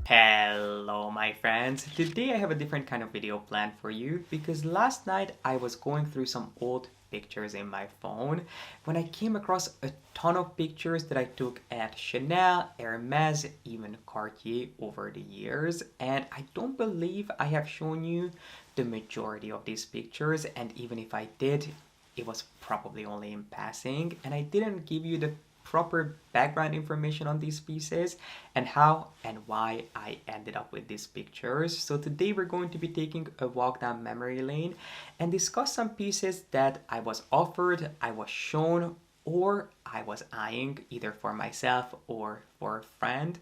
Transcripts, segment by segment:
Hello my friends, today I have a different kind of video planned for you because last night I was going through some old pictures in my phone when I came across a ton of pictures that I took at Chanel, Hermes, even Cartier over the years, and I don't believe I have shown you the majority of these pictures, and even if I did, it was probably only in passing, and I didn't give you the proper background information on these pieces and how and why I ended up with these pictures. So today we're going to be taking a walk down memory lane and discuss some pieces that I was offered, I was shown, or I was eyeing either for myself or for a friend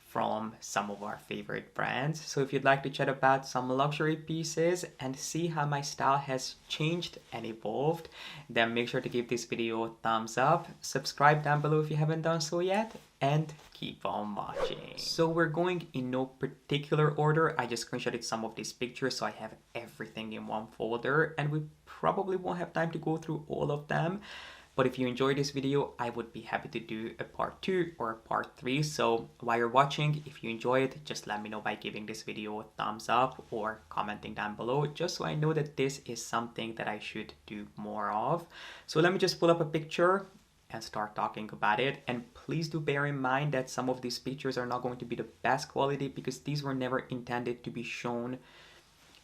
from some of our favorite brands. So if you'd like to chat about some luxury pieces and see how my style has changed and evolved, then make sure to give this video a thumbs up, subscribe down below if you haven't done so yet, and keep on watching. So we're going in no particular order. I just screenshotted some of these pictures so I have everything in one folder, and we probably won't have time to go through all of them. But if you enjoyed this video, I would be happy to do a part 2 or a part 3. So while you're watching, if you enjoy it, just let me know by giving this video a thumbs up or commenting down below, just so I know that this is something that I should do more of. So let me just pull up a picture and start talking about it. And please do bear in mind that some of these pictures are not going to be the best quality because these were never intended to be shown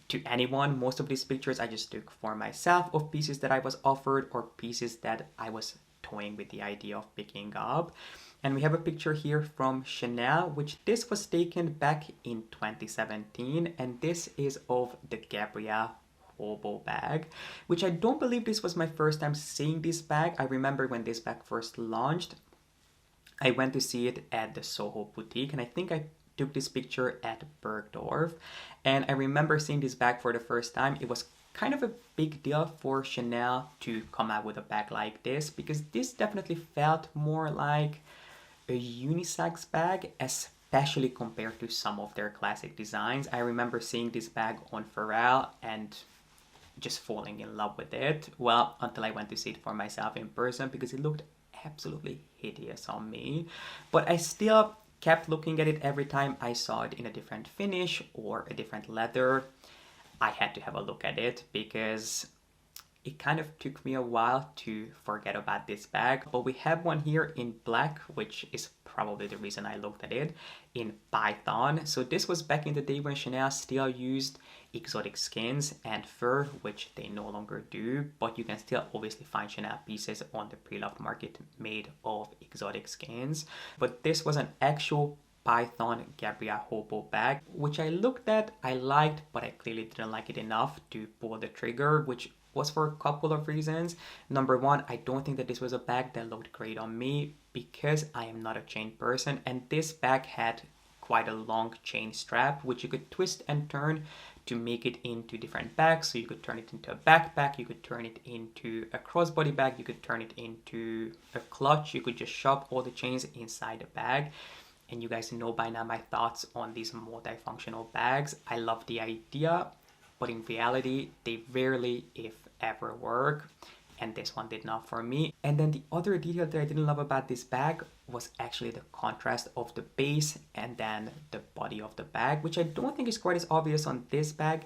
to anyone. Most of these pictures I just took for myself of pieces that I was offered or pieces that I was toying with the idea of picking up. And we have a picture here from Chanel, which this was taken back in 2017, and this is of the Gabrielle Hobo bag, which I don't believe this was my first time seeing this bag. I remember when this bag first launched, I went to see it at the Soho boutique, and I think I took this picture at Bergdorf, and I remember seeing this bag for the first time. It was kind of a big deal for Chanel to come out with a bag like this because this definitely felt more like a unisex bag, especially compared to some of their classic designs. I remember seeing this bag on Pharrell and just falling in love with it. Well, until I went to see it for myself in person because it looked absolutely hideous on me. But I still kept looking at it every time I saw it in a different finish or a different leather. I had to have a look at it because it kind of took me a while to forget about this bag. But we have one here in black, which is probably the reason I looked at it, in Python. So this was back in the day when Chanel still used exotic skins and fur, which they no longer do, but you can still obviously find Chanel pieces on the pre-loved market made of exotic skins. But this was an actual Python Gabrielle Hobo bag, which I looked at, I liked, but I clearly didn't like it enough to pull the trigger, which was for a couple of reasons. Number one, I don't think that this was a bag that looked great on me because I am not a chain person, and this bag had quite a long chain strap which you could twist and turn to make it into different bags. So you could turn it into a backpack, you could turn it into a crossbody bag, you could turn it into a clutch, you could just shove all the chains inside the bag. And you guys know by now my thoughts on these multifunctional bags. I love the idea, but in reality, they rarely, if ever, work. And this one did not for me. And then the other detail that I didn't love about this bag was actually the contrast of the base and then the body of the bag, which I don't think is quite as obvious on this bag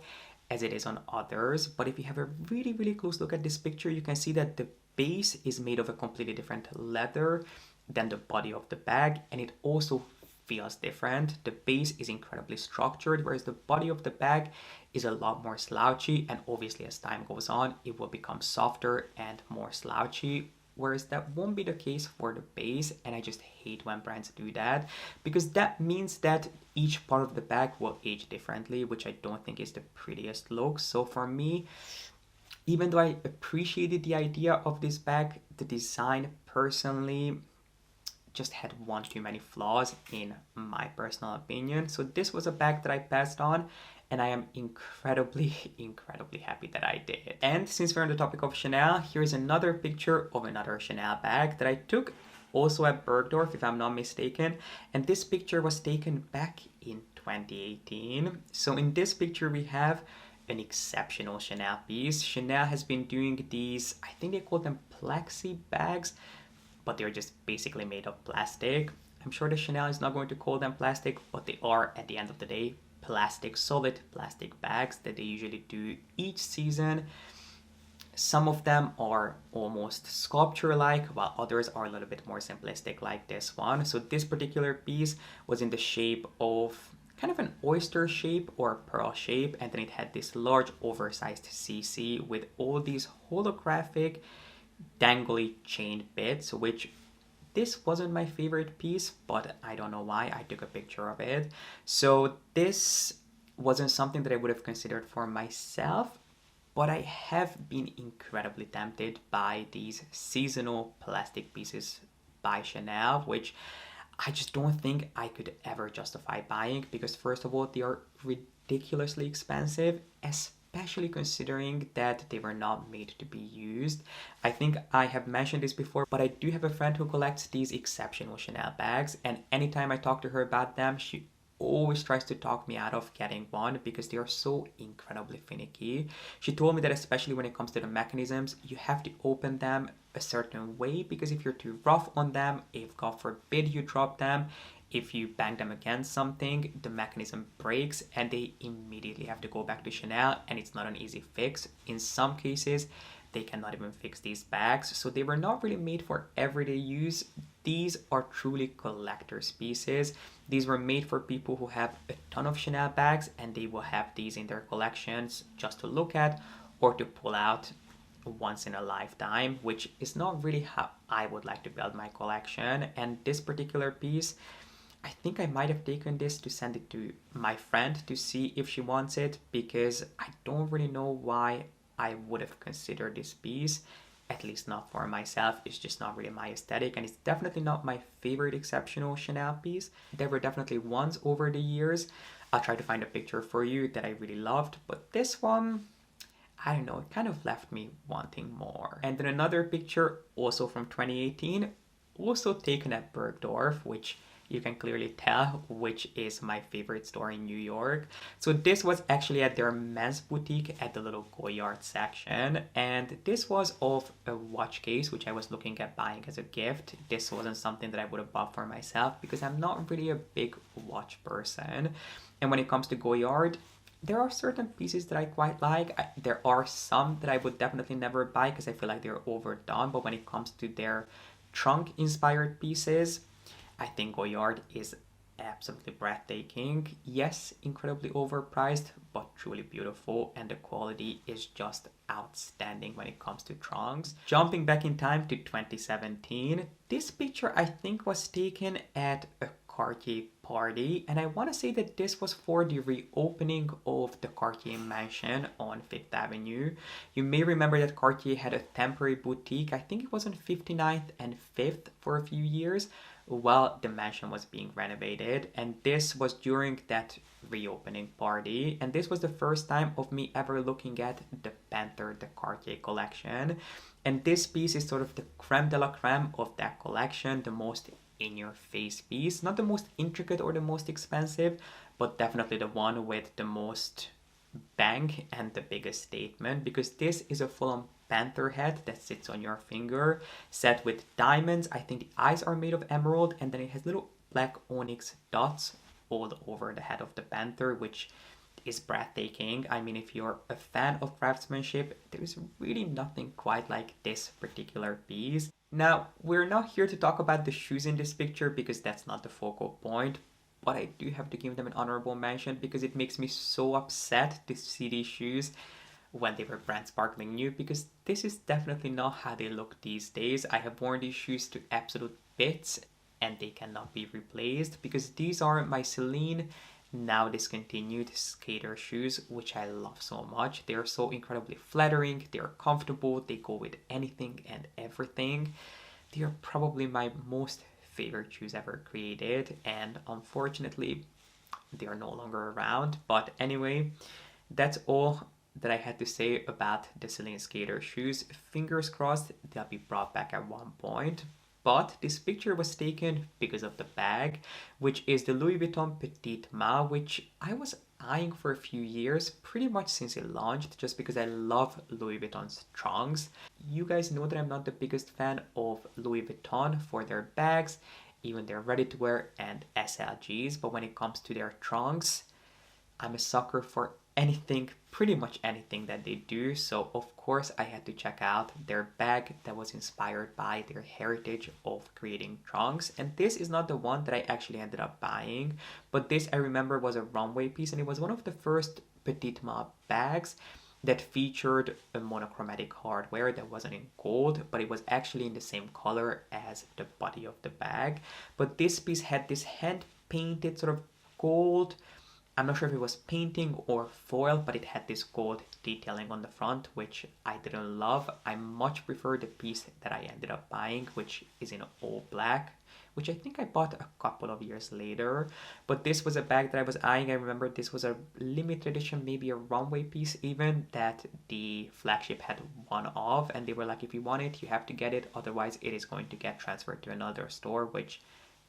as it is on others. But if you have a really, really close look at this picture, you can see that the base is made of a completely different leather than the body of the bag, and it also feels different. The base is incredibly structured, whereas the body of the bag is a lot more slouchy, and obviously as time goes on it will become softer and more slouchy, whereas that won't be the case for the base. And I just hate when brands do that because that means that each part of the bag will age differently, which I don't think is the prettiest look. So for me, even though I appreciated the idea of this bag, the design personally just had one too many flaws in my personal opinion. So this was a bag that I passed on, and I am incredibly happy that I did. And since we're on the topic of Chanel, here's another picture of another Chanel bag that I took also at Bergdorf, if I'm not mistaken. And this picture was taken back in 2018. So in this picture we have an exceptional Chanel piece. Chanel has been doing these, I think they call them plexi bags, but they're just basically made of plastic. I'm sure the Chanel is not going to call them plastic, but they are at the end of the day plastic, solid plastic bags that they usually do each season. Some of them are almost sculpture-like, while others are a little bit more simplistic, like this one. So this particular piece was in the shape of kind of an oyster shape or pearl shape, and then it had this large oversized CC with all these holographic dangly chain bits, which this wasn't my favorite piece, but I don't know why. I took a picture of it. So this wasn't something that I would have considered for myself, but I have been incredibly tempted by these seasonal plastic pieces by Chanel, which I just don't think I could ever justify buying because, first of all, they are ridiculously expensive, especially considering that they were not made to be used. I think I have mentioned this before, but I do have a friend who collects these exceptional Chanel bags, and anytime I talk to her about them, she always tries to talk me out of getting one because they are so incredibly finicky. She told me that especially when it comes to the mechanisms, you have to open them a certain way because if you're too rough on them, if God forbid you drop them, if you bang them against something, the mechanism breaks and they immediately have to go back to Chanel, and it's not an easy fix. In some cases, they cannot even fix these bags, so they were not really made for everyday use. These are truly collector's pieces. These were made for people who have a ton of Chanel bags and they will have these in their collections just to look at or to pull out once in a lifetime, which is not really how I would like to build my collection. And this particular piece, I think I might have taken this to send it to my friend to see if she wants it, because I don't really know why I would have considered this piece, at least not for myself. It's just not really my aesthetic, and it's definitely not my favorite exceptional Chanel piece. There were definitely ones over the years. I'll try to find a picture for you that I really loved, but this one, I don't know, it kind of left me wanting more. And then another picture, also from 2018, also taken at Bergdorf, which you can clearly tell which is my favorite store in New York. So this was actually at their men's boutique at the little Goyard section, and this was of a watch case which I was looking at buying as a gift. This wasn't something that I would have bought for myself because I'm not really a big watch person. And when it comes to Goyard, there are certain pieces that I quite like. There are some that I would definitely never buy because I feel like they're overdone, but when it comes to their trunk inspired pieces, I think Goyard is absolutely breathtaking. Yes, incredibly overpriced, but truly beautiful, and the quality is just outstanding when it comes to trunks. Jumping back in time to 2017, this picture I think was taken at a Cartier party, and I want to say that this was for the reopening of the Cartier mansion on 5th Avenue. You may remember that Cartier had a temporary boutique, I think it was on 59th and 5th for a few years, while the mansion was being renovated, and this was during that reopening party, and this was the first time of me ever looking at the Panther, the Cartier collection, and this piece is sort of the creme de la creme of that collection, the most in-your-face piece, not the most intricate or the most expensive, but definitely the one with the most bang and the biggest statement, because this is a full-on panther head that sits on your finger, set with diamonds. I think the eyes are made of emerald, and then it has little black onyx dots all over the head of the panther, which is breathtaking. I mean, if you're a fan of craftsmanship, there is really nothing quite like this particular piece. Now, we're not here to talk about the shoes in this picture because that's not the focal point, but I do have to give them an honorable mention because it makes me so upset to see these shoes when they were brand sparkling new, because this is definitely not how they look these days. I have worn these shoes to absolute bits and they cannot be replaced because these are my Celine now discontinued skater shoes, which I love so much. They are so incredibly flattering, they are comfortable, they go with anything and everything. They are probably my most favorite shoes ever created, and unfortunately they are no longer around. But anyway, that's all that I had to say about the Celine skater shoes. Fingers crossed they'll be brought back at one point. But this picture was taken because of the bag, which is the Louis Vuitton Petite Main, which I was eyeing for a few years, pretty much since it launched, just because I love Louis Vuitton's trunks. You guys know that I'm not the biggest fan of Louis Vuitton for their bags, even their ready-to-wear and SLGs, but when it comes to their trunks, I'm a sucker for anything, pretty much anything that they do. So of course I had to check out their bag that was inspired by their heritage of creating trunks. And this is not the one that I actually ended up buying, but this I remember was a runway piece, and it was one of the first petite ma bags that featured a monochromatic hardware that wasn't in gold, but it was actually in the same color as the body of the bag. But this piece had this hand painted sort of gold, I'm not sure if it was painting or foil, but it had this gold detailing on the front, which I didn't love. I much prefer the piece that I ended up buying, which is in all black, which I think I bought a couple of years later. But this was a bag that I was eyeing. I remember this was a limited edition, maybe a runway piece even, that the flagship had one of. And they were like, if you want it, you have to get it. Otherwise, it is going to get transferred to another store, which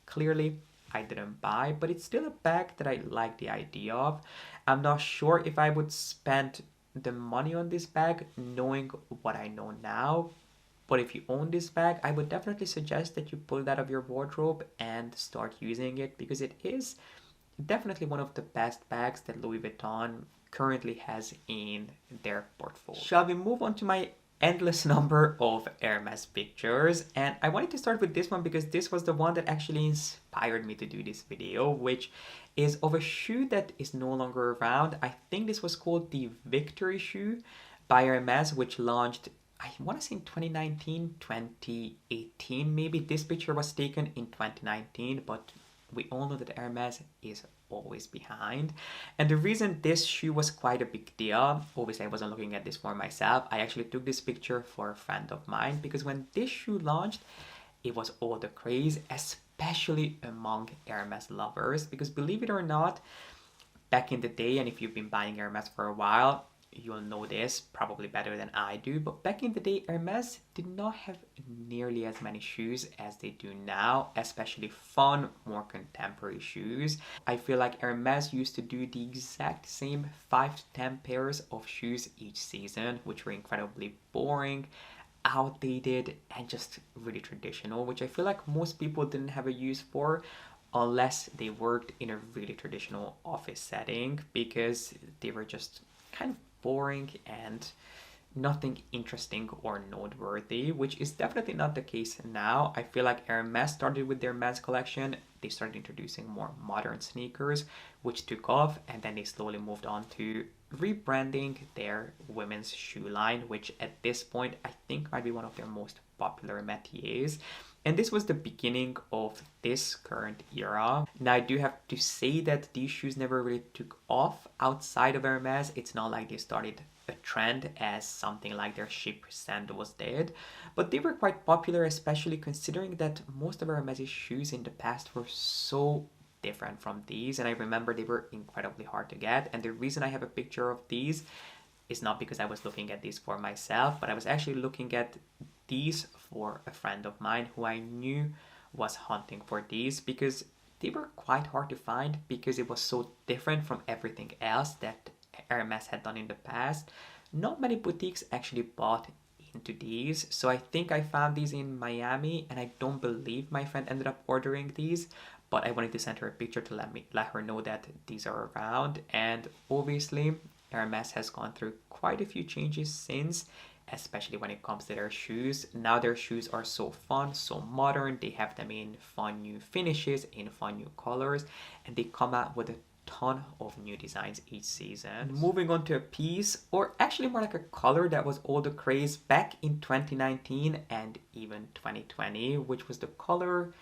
clearly I didn't buy, but it's still a bag that I like the idea of. I'm not sure if I would spend the money on this bag knowing what I know now, but if you own this bag, I would definitely suggest that you pull it out of your wardrobe and start using it, because it is definitely one of the best bags that Louis Vuitton currently has in their portfolio. Shall we move on to my endless number of Hermes pictures? And I wanted to start with this one because this was the one that actually inspired me to do this video, which is of a shoe that is no longer around. I think this was called the Victory shoe by Hermes, which launched, I want to say in 2019, 2018 maybe. This picture was taken in 2019, but we all know that Hermes is always behind. And the reason this shoe was quite a big deal, obviously I wasn't looking at this for myself, I actually took this picture for a friend of mine, because when this shoe launched, it was all the craze, especially among Hermes lovers, because believe it or not, back in the day, and if you've been buying Hermes for a while, you'll know this probably better than I do, but back in the day, Hermes did not have nearly as many shoes as they do now, especially fun, more contemporary shoes. I feel like Hermes used to do the exact same 5 to 10 pairs of shoes each season, which were incredibly boring, outdated, and just really traditional, which I feel like most people didn't have a use for unless they worked in a really traditional office setting, because they were just kind of boring and nothing interesting or noteworthy, which is definitely not the case now. I feel like Hermes started with their men's collection, they started introducing more modern sneakers, which took off, and then they slowly moved on to rebranding their women's shoe line, which at this point I think might be one of their most popular métiers. And this was the beginning of this current era. Now I do have to say that these shoes never really took off outside of Hermes. It's not like they started a trend as something like their G.P.S was did, but they were quite popular, especially considering that most of Hermes' shoes in the past were so different from these, and I remember they were incredibly hard to get. And the reason I have a picture of these is not because I was looking at these for myself, but I was actually looking at these for a friend of mine who I knew was hunting for these, because they were quite hard to find because it was so different from everything else that Hermes had done in the past. Not many boutiques actually bought into these, so I think I found these in Miami, and I don't believe my friend ended up ordering these, but I wanted to send her a picture to let her know that these are around. And obviously Hermes has gone through quite a few changes since, especially when it comes to their shoes. Now their shoes are so fun, so modern, they have them in fun new finishes, in fun new colors, and they come out with a ton of new designs each season. Moving on to a piece, or actually more like a color that was all the craze back in 2019 and even 2020, which was the color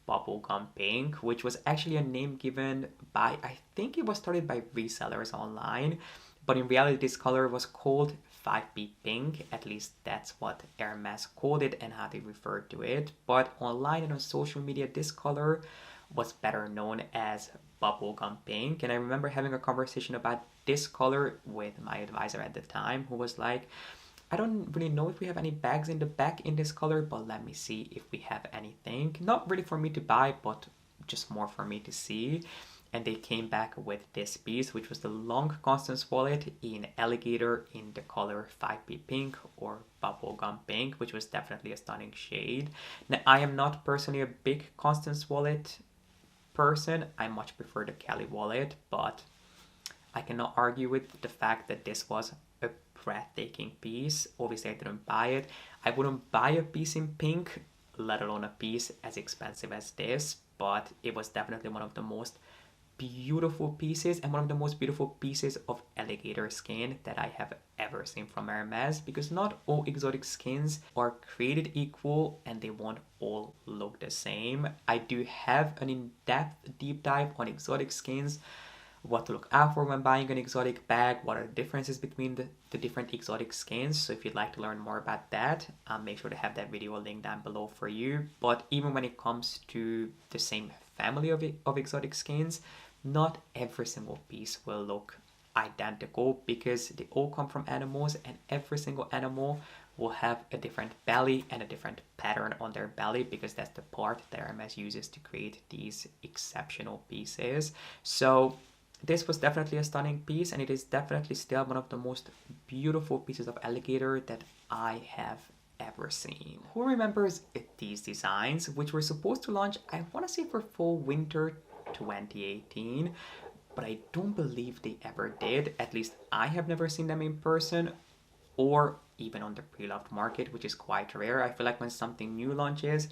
Bubblegum Pink, which was actually a name given by, I think it was started by resellers online, but in reality this color was called 5B Pink, at least that's what Hermes called it and how they referred to it. But online and on social media, this color was better known as Bubblegum Pink. And I remember having a conversation about this color with my advisor at the time, who was like, I don't really know if we have any bags in the back in this color, but let me see if we have anything. Not really for me to buy, but just more for me to see. and they came back with this piece, which was the long Constance wallet in alligator in the color 5P pink or bubblegum pink, which was definitely a stunning shade. Now, I am not personally a big Constance wallet person. I much prefer the Kelly wallet, but I cannot argue with the fact that this was a breathtaking piece. Obviously, I didn't buy it. I wouldn't buy a piece in pink, let alone a piece as expensive as this, but it was definitely one of the most beautiful pieces and one of the most beautiful pieces of alligator skin that I have ever seen from Hermes, because not all exotic skins are created equal and they won't all look the same. I do have an in-depth deep dive on exotic skins, what to look out for when buying an exotic bag, what are the differences between the different exotic skins. So if you'd like to learn more about that, make sure to have that video linked down below for you. But even when it comes to the same family of exotic skins, not every single piece will look identical because they all come from animals, and every single animal will have a different belly and a different pattern on their belly, because that's the part that Hermes uses to create these exceptional pieces. So this was definitely a stunning piece, and it is definitely still one of the most beautiful pieces of alligator that I have ever seen. Who remembers these designs, which were supposed to launch, I want to say for fall winter 2018, but I don't believe they ever did. At least I have never seen them in person or even on the pre-loved market, which is quite rare. I feel like when something new launches,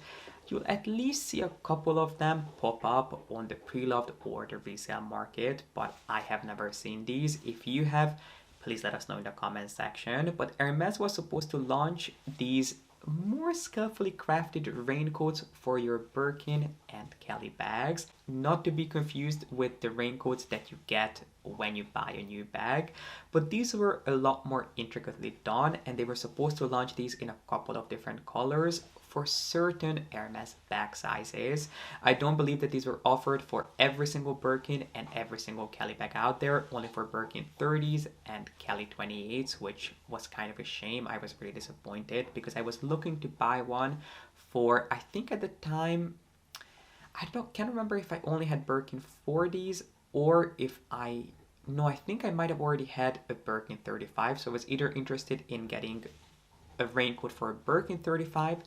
you'll at least see a couple of them pop up on the pre-loved or the resale market, but I have never seen these. If you have, please let us know in the comment section. But Hermes was supposed to launch these more skillfully crafted raincoats for your Birkin and Kelly bags, not to be confused with the raincoats that you get when you buy a new bag, but these were a lot more intricately done, and they were supposed to launch these in a couple of different colors for certain Hermes bag sizes. I don't believe that these were offered for every single Birkin and every single Kelly bag out there, only for Birkin 30s and Kelly 28s, which was kind of a shame. I was really disappointed because I was looking to buy one for, I think at the time, can't remember if I only had Birkin 40s or if no, I think I might have already had a Birkin 35, so I was either interested in getting a raincoat for a Birkin 35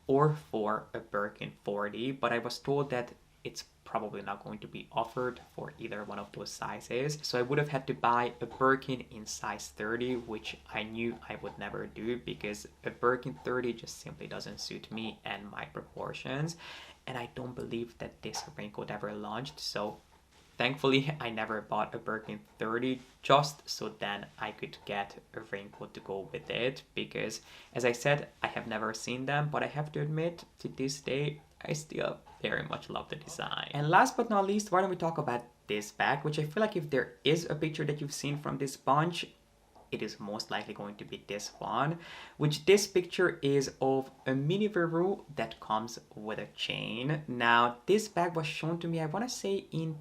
or for a Birkin 40, but I was told that it's probably not going to be offered for either one of those sizes. So I would have had to buy a Birkin in size 30, which I knew I would never do because a Birkin 30 just simply doesn't suit me and my proportions. And I don't believe that this raincoat ever launched. So thankfully, I never bought a Birkin 30 just so then I could get a raincoat to go with it, because as I said, I have never seen them, but I have to admit to this day, I still very much love the design. And last but not least, why don't we talk about this bag, which I feel like if there is a picture that you've seen from this bunch, it is most likely going to be this one, which this picture is of a mini Veru that comes with a chain. Now, this bag was shown to me, I want to say in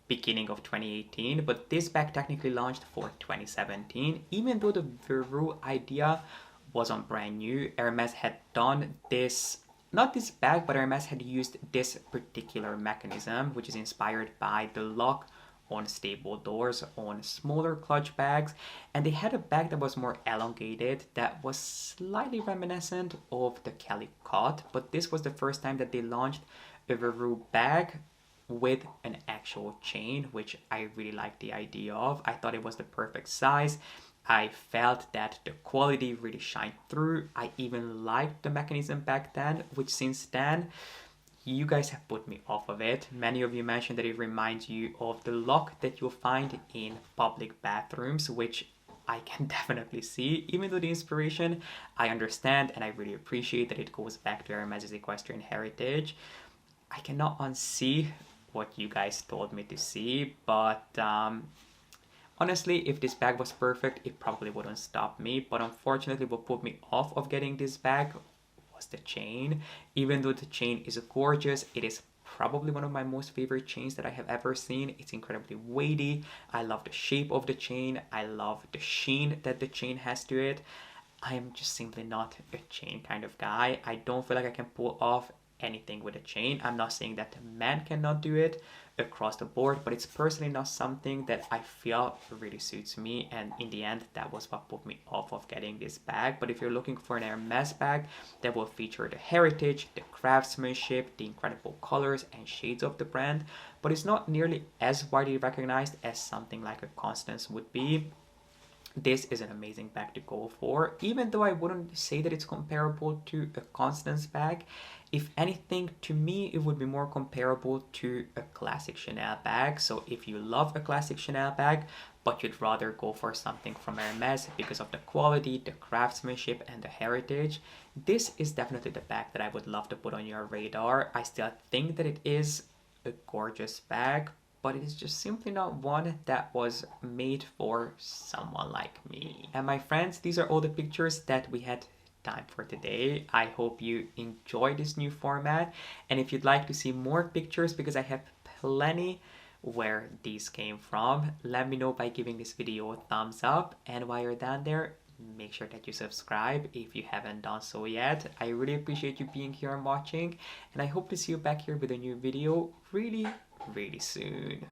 beginning of 2018, but this bag technically launched for 2017. Even though the Veru idea wasn't brand new, Hermes had done this, not this bag, but Hermes had used this particular mechanism, which is inspired by the lock on stable doors on smaller clutch bags, and they had a bag that was more elongated that was slightly reminiscent of the Kelly Cot, but this was the first time that they launched a Veru bag with an actual chain, which I really liked the idea of. I thought it was the perfect size. I felt that the quality really shined through. I even liked the mechanism back then, which since then you guys have put me off of it. Many of you mentioned that it reminds you of the lock that you'll find in public bathrooms, which I can definitely see. Even though the inspiration, I understand and I really appreciate that it goes back to Hermes' equestrian heritage. I cannot unsee what you guys told me to see, but honestly, if this bag was perfect, it probably wouldn't stop me. But unfortunately, what put me off of getting this bag was the chain. Even though the chain is gorgeous, it is probably one of my most favorite chains that I have ever seen. It's incredibly weighty. I love the shape of the chain. I love the sheen that the chain has to it. I am just simply not a chain kind of guy. I don't feel like I can pull off anything with a chain. I'm not saying that men cannot do it across the board, but it's personally not something that I feel really suits me, and in the end that was what put me off of getting this bag. But if you're looking for an Hermes bag that will feature the heritage, the craftsmanship, the incredible colors and shades of the brand, but it's not nearly as widely recognized as something like a Constance would be, this is an amazing bag to go for. Even though I wouldn't say that it's comparable to a Constance bag, if anything, to me it would be more comparable to a classic Chanel bag. So if you love a classic Chanel bag but you'd rather go for something from Hermes because of the quality, the craftsmanship and the heritage, this is definitely the bag that I would love to put on your radar. I still think that it is a gorgeous bag, but it is just simply not one that was made for someone like me. And my friends, these are all the pictures that we had time for today. I hope you enjoy this new format, and if you'd like to see more pictures, because I have plenty where these came from, let me know by giving this video a thumbs up, and while you're down there, make sure that you subscribe if you haven't done so yet. I really appreciate you being here and watching, and I hope to see you back here with a new video really soon.